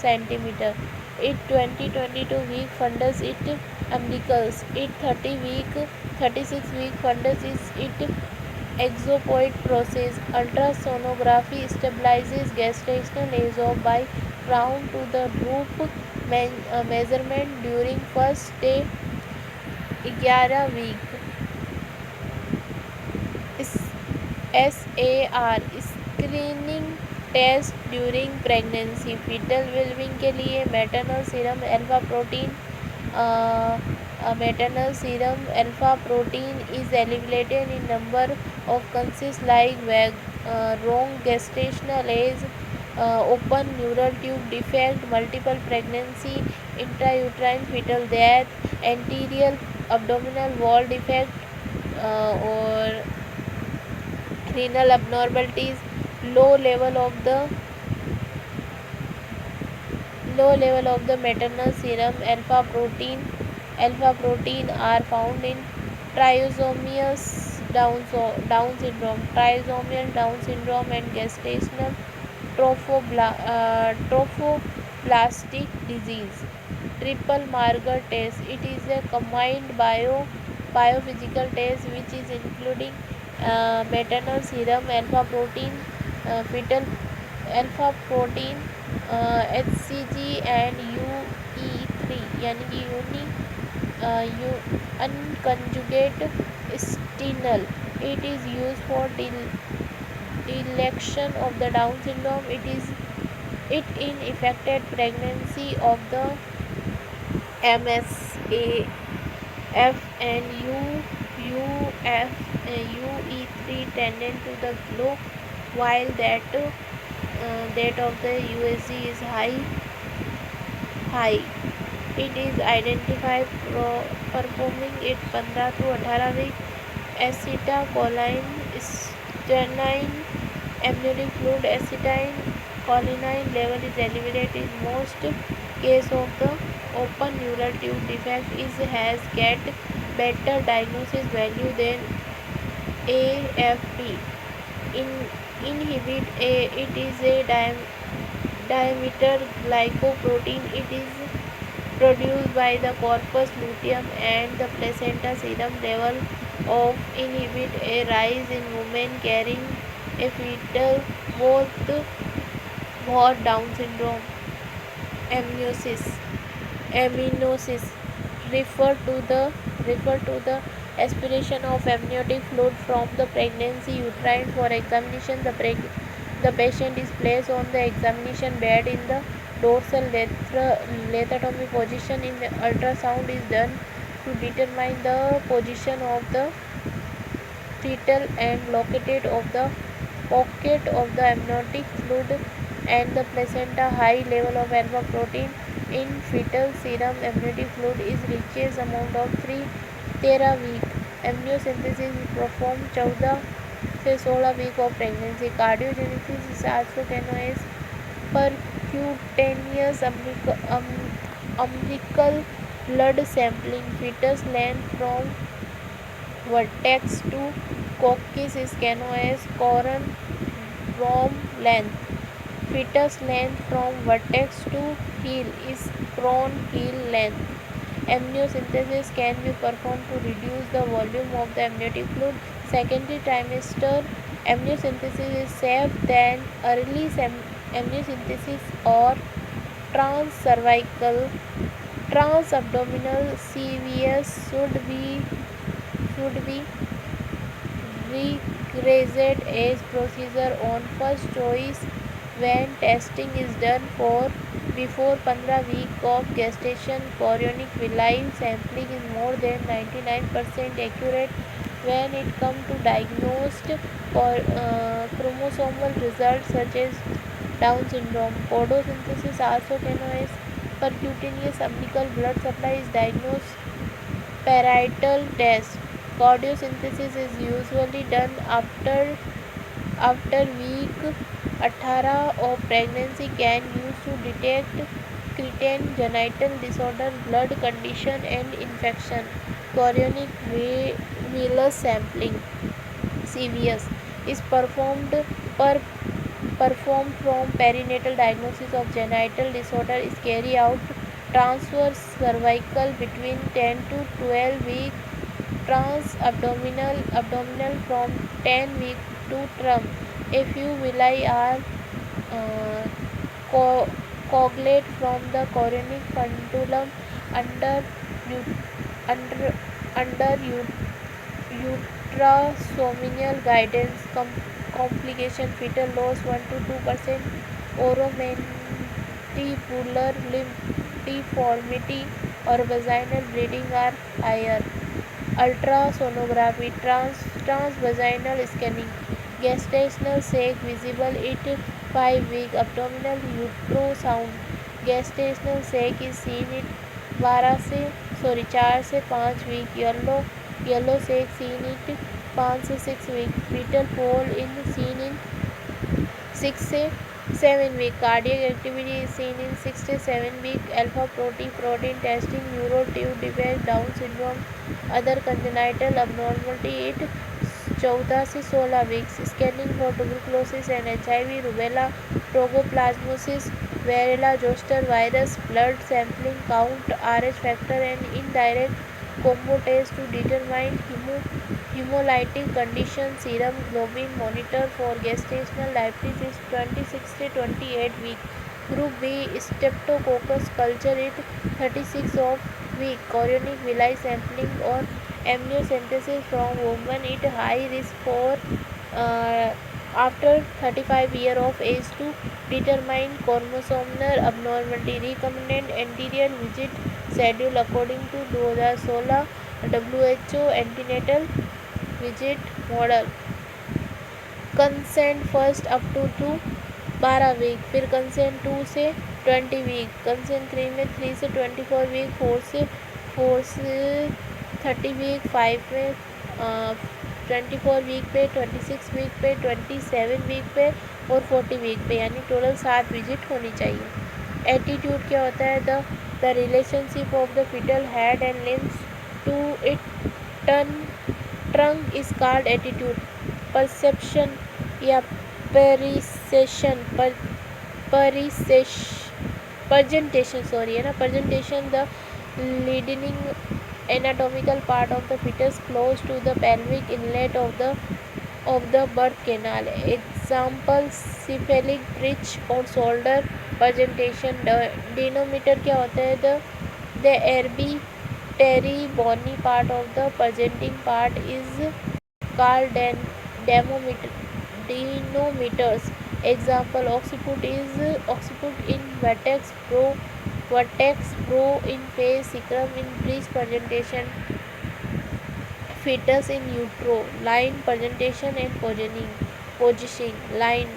centimeter. It 22 week fundus it umbilicus. It 36 week fundus is it exopoid process. Ultrasonography stabilizes gestational age of by crown to the roof measurement during first day 11 week. SAR screening test during pregnancy. Fetal wellbeing के लिए maternal serum alpha protein is elevated in number of consist like wrong gestational age, open neural tube defect, multiple pregnancy, intrauterine fetal death, anterior abdominal wall defect, or renal abnormalities. low level of the maternal serum alpha protein are found in trisomial Down syndrome and gestational trophoblastic disease. Triple marker test. It is a combined biophysical test which is including maternal serum alpha protein, fetal alpha protein, HCG and UE3 यानी कि unconjugate sternal. It is used for detection of the Down syndrome. It in affected pregnancy of the MSAF and UE3 tended to the low, while that of the USG is high. It is identified performing it 15 to 18 week. Acetylcholine, sternine, amniotic fluid, acetylcholine level is elevated in most case of the open neural tube defect has get better diagnosis value than AFP. Inhibit it is a diameter glycoprotein. It is produced by the corpus luteum and the placenta. Serum level of inhibit a rise in women carrying a fetal both Down syndrome. Amniosis refer to the aspiration of amniotic fluid from the pregnancy uterine. For examination, the patient is placed on the examination bed in the dorsal lithotomy position. In the ultrasound is done to determine the position of the fetal and located of the pocket of the amniotic fluid and the placenta. High level of alpha protein in fetal serum amniotic fluid is reaches amount of 13 week. Amniocentesis is performed 14 से 16 week of pregnancy. Cordocentesis 700 कैनोएस percutaneous umbilical blood sampling. Fetus length from vertex to coccus is canoes. Coron rhomb length. Fetus length from vertex to heel is cron heel length. Amniocentesis can be performed to reduce the volume of the amniotic fluid. Secondary trimester amniocentesis is safe than early amniocentesis or transcervical transabdominal CVS should be regarded as procedure on first choice when testing is done for before 15 weeks of gestation. Chorionic villi sampling is more than 99% accurate when it comes to diagnosed chromosomal results such as Down syndrome. Chordosynthesis arsocanois percutaneous umbilical blood supply is diagnosed parietal test. Cardiosynthesis is usually done after week 18 of pregnancy. Can use to detect cretin genital disorder, blood condition and infection. Chorionic villus sampling CVS is per performed from perinatal diagnosis of genital disorder is carried out transverse cervical between 10 to 12 week abdominal from 10 week to term. A few villi are uh, coagulate from the chorionic fundulum under under under ultrasonial guidance. Complication fetal loss 1 to 2%, oromandibular limb deformity or vaginal bleeding are higher. Ultrasonography, transvaginal scanning, gestational sac visible at 5 week, abdominal ultrasound, gestational sac is seen at 4 से 5 week, yellow sac seen at 5 से 6 week, fetal pole in seen in 6 से 7 week, cardiac activity is seen in 6 to 7 week, alpha protein testing, neurotube defect, Down syndrome, other congenital abnormality at 14 से 16 weeks, scanning for tuberculosis and HIV, rubella, toxoplasmosis, varicella zoster virus, blood sampling, count, Rh factor and indirect combo test to determine hemolytic condition. Serum globin monitor for gestational diabetes is 26 to 28 week. Group B streptococcus culture at 36 of week. Chorionic villi sampling or amniocentesis from women at high risk for after 35 year of age to determine chromosomal abnormality. Recommended anterior visit schedule according to 2016 WHO antenatal visit model. Consent first up to 12 week, फिर consent 2 से 20 week, consent 3 में 3 से 24 week, 4 से 30 week, 5 में 24 week पे, 26 week पे, 27 week पे और 40 वीक पे, यानी टोटल 7 विजिट होनी चाहिए। एटीट्यूड क्या होता है? The relationship of the fetal head and limbs to it trunk is called attitude. Perception या presentation the leading anatomical part of the fetus close to the pelvic inlet of the birth canal. Example cephalic bridge or shoulder presentation. Denominator क्या होता है? the arbitrary bony part of the presenting part is called denominators. Example occiput in vertex pro in face, sacrum in breech presentation, fetus in utero. Line presentation and positioning. Line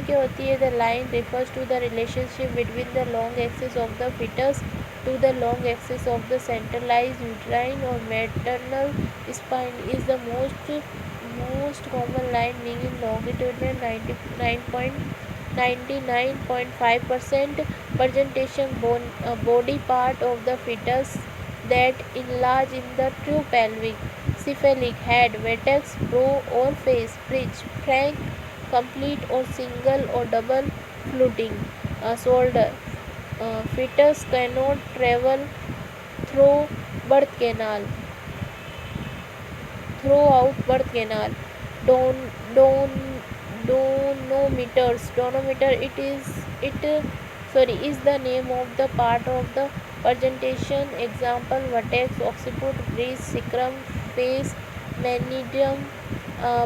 क्या होती है? The line refers to the relationship between the long axis of the fetus to the long axis of the centralized uterine or maternal spine. Is the most common line being in longitudinal 99.5% presentation. Body part of the fetus that enlarge in the true pelvic. Cephalic head, vertex pro or face, bridge, frank, complete or single or double fluting. Shoulder, fetus cannot travel through birth canal, throughout birth canal. Donometers. Donometer is the name of the part of the presentation. Example: vertex, occiput, bridge, sacrum, face, medium.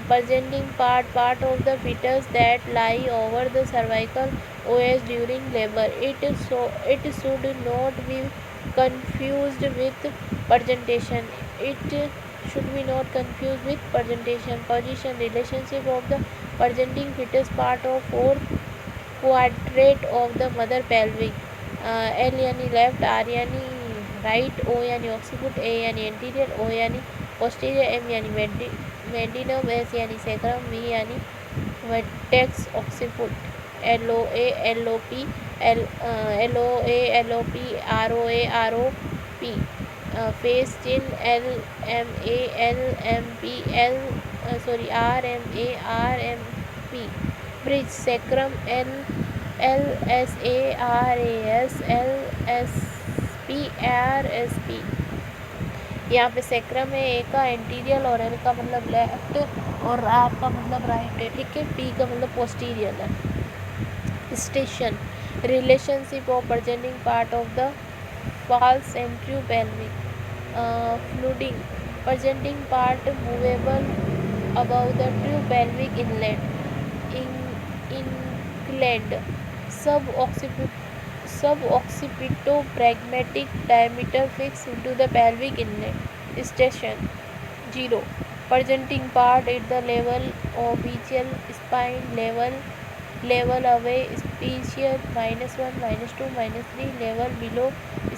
Presenting part of the fetus that lie over the cervical os during labor. It should not be confused with presentation. It should be not confused with presentation. Position: relationship of the presenting fetus part of fourth quadrant of the mother pelvic. L यानी left, R यानी right, O यानी occiput, A यानी anterior, O यानी posterior, M यानी medium, S यानी sacrum, V यानी vertex occiput. LOA LOP ROP. Face, chin, RMP. Bridge, sacrum, RSP. यहाँ पे सैक्रम है, ए का एंटीरियर और एल का मतलब लेफ्ट और आर का मतलब राइट है, ठीक है। पी का मतलब पोस्टीरियर है। Station: relationship of presenting part of the falls anterobelvic. Flooding: presenting part movable above the true pelvic inlet. Inclined: suboccipito-pragmatic diameter fixed into the pelvic inlet. Station: 0. Presenting part at the level of axial spine level away special -1 -2 -3 level below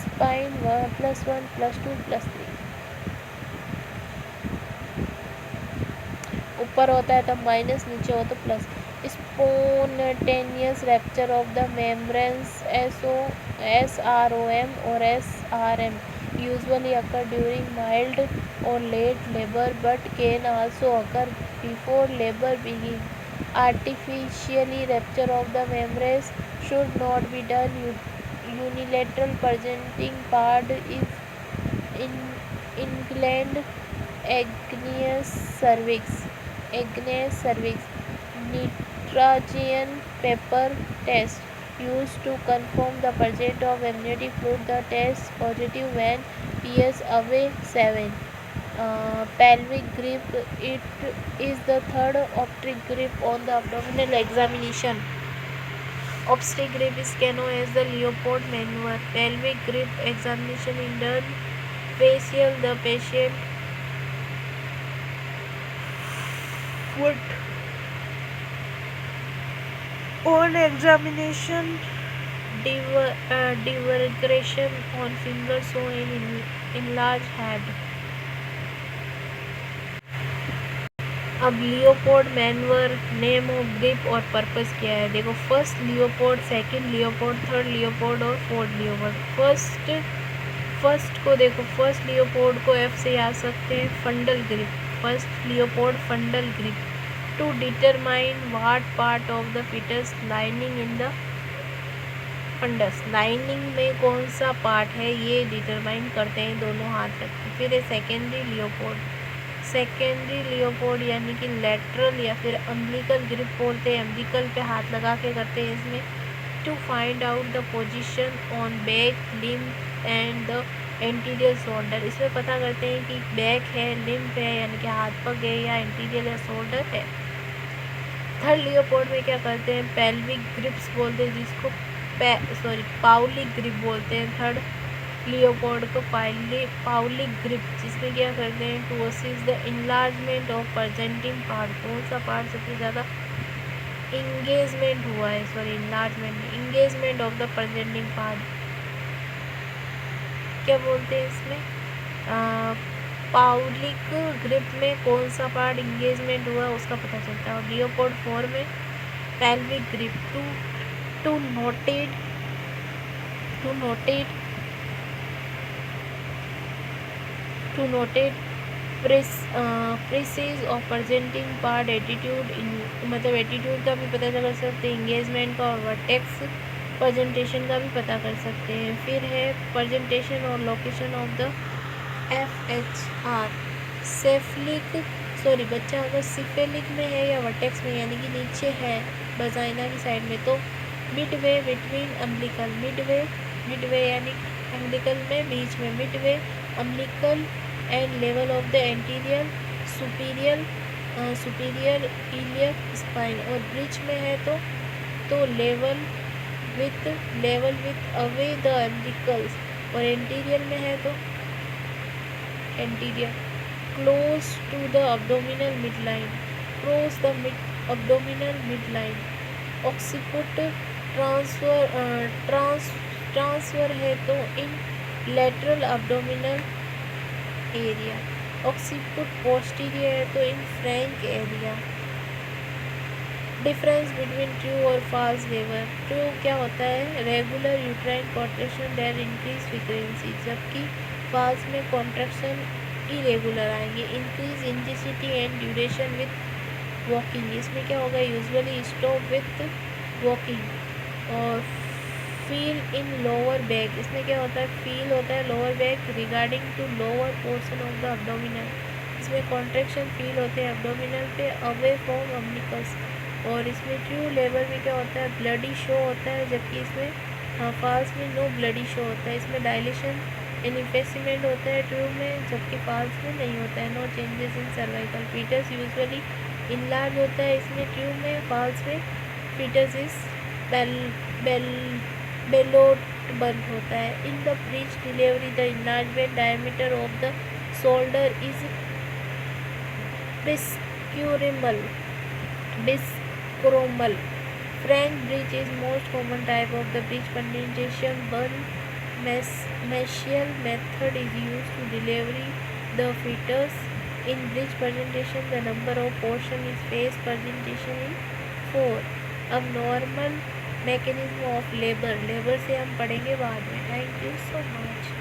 spine +1 +2 +3. ऊपर होता है तो minus, नीचे हो तो plus. Spontaneous rapture of the membranes SROM or SRM usually occur during mild or late labor but can also occur before labor begins. Artificially rupture of the membranes should not be done. Unilateral presenting part is inclined igneous cervix. Nitrogen pepper test used to confirm the presence of amniotic fluid. The test positive when pH above 7. Pelvic grip: it is the third obstetric grip on the abdominal examination. Obstetric grip is known as the Leopold maneuver. Pelvic grip examination is done facial. The patient foot on examination, divergration on fingers show an enlarged head. अब Leopold manoeuvre, name of grip और purpose क्या है देखो. First Leopold, second Leopold, third Leopold और fourth Leopold. First को देखो, first Leopold को F से याद सकते हैं, fundal grip. First Leopold fundal grip. To determine what part of the fetus lining in the fundus. Lining में कौन सा पार्ट है ये डिटरमाइन करते हैं दोनों हाथ रख के. फिर है सेकेंडरी लियोपोल्ड. सेकेंडरी लियोपोल्ड यानी कि लेटरल या फिर अम्बिलिकल ग्रिप बोलते हैं. अम्बिलिकल पे हाथ लगा के करते हैं इसमें. To find out the position on back, limb and the anterior shoulder. इसमें पता करते हैं कि बैक है, लिम्ब है यानी कि हाथ पग है या एंटीरियर या शोल्डर है. थर्ड लियोपोल्ड में क्या करते हैं, पेल्विक ग्रिप्स बोलते हैं जिसको पाउलिक ग्रिप बोलते हैं. थर्ड लियोपोल्ड को पाउलिक ग्रिप, जिसमें क्या करते हैं, to assist the enlargement of presenting part. कौन सा पार्ट सबसे ज़्यादा इंगेजमेंट हुआ है, engagement of the presenting part क्या बोलते हैं इसमें. पाउलिक ग्रिप में कौन सा पार्ट इंगेजमेंट हुआ उसका पता चलता है. और लियोपोल्ड 4 में pelvic grip. To notate precise of presenting part. Attitude, मतलब एटीट्यूड का भी पता कर सकते हैं, इंगेजमेंट का, और वर्टेक्स प्रेजेंटेशन का भी पता कर सकते हैं. फिर है प्रेजेंटेशन और location of the FHR. Sorry, बच्चा अगर सिफेलिक में है या वर्टेक्स में यानी कि नीचे है वजाइना की साइड में, तो मिडवे बिटवीन अम्बिलिकल, मिडवे यानी अम्बिलिकल में बीच में, Midway umbilical and level of the anterior superior iliac spine. और ब्रिज में है तो लेवल विथ अवे द अम्बिलिकल्स। और एंटीरियर में है तो anterior close to the abdominal midline, cross the abdominal midline। occiput transfer है तो इन lateral abdominal area। occiput posterior है तो in frank area। Difference between true और फॉल्स लेबर। ट्रू क्या होता है? Regular uterine contraction that increase frequency, जबकि false में कॉन्ट्रैक्शन इरेगुलर आएंगे। Increase intensity and duration with walking, इसमें क्या होगा? Usually stop with walking. और फील इन लोअर बैक, इसमें क्या होता है? फील होता है lower back regarding to lower portion of the abdominal, इसमें कॉन्ट्रैक्शन फील होते हैं एब्डोमिनल पे अवे फ्रॉम अम्बिलिकस। और इसमें ट्रू लेबर में क्या होता है? ब्लडी शो होता है, जबकि इसमें फॉल्स में नो ब्लडी शो होता है। इसमें डायलेशन एंड इम्फेसिमेंट होता है ट्रू में, जबकि फॉल्स में नहीं होता है। No changes in cervical. Fetus usually enlarge होता है इसमें ट्रू में, फॉल्स में फीटस इज बेलोट होता है। In the breach delivery the enlargement diameter of the shoulder is discromal। Frank breech is most common type of the breech presentation. One mesial method is used to deliver the fetus. In breech presentation, the number of portion is face presentation in 4। अब normal mechanism of labour से हम पढ़ेंगे बाद में। Thank you so much.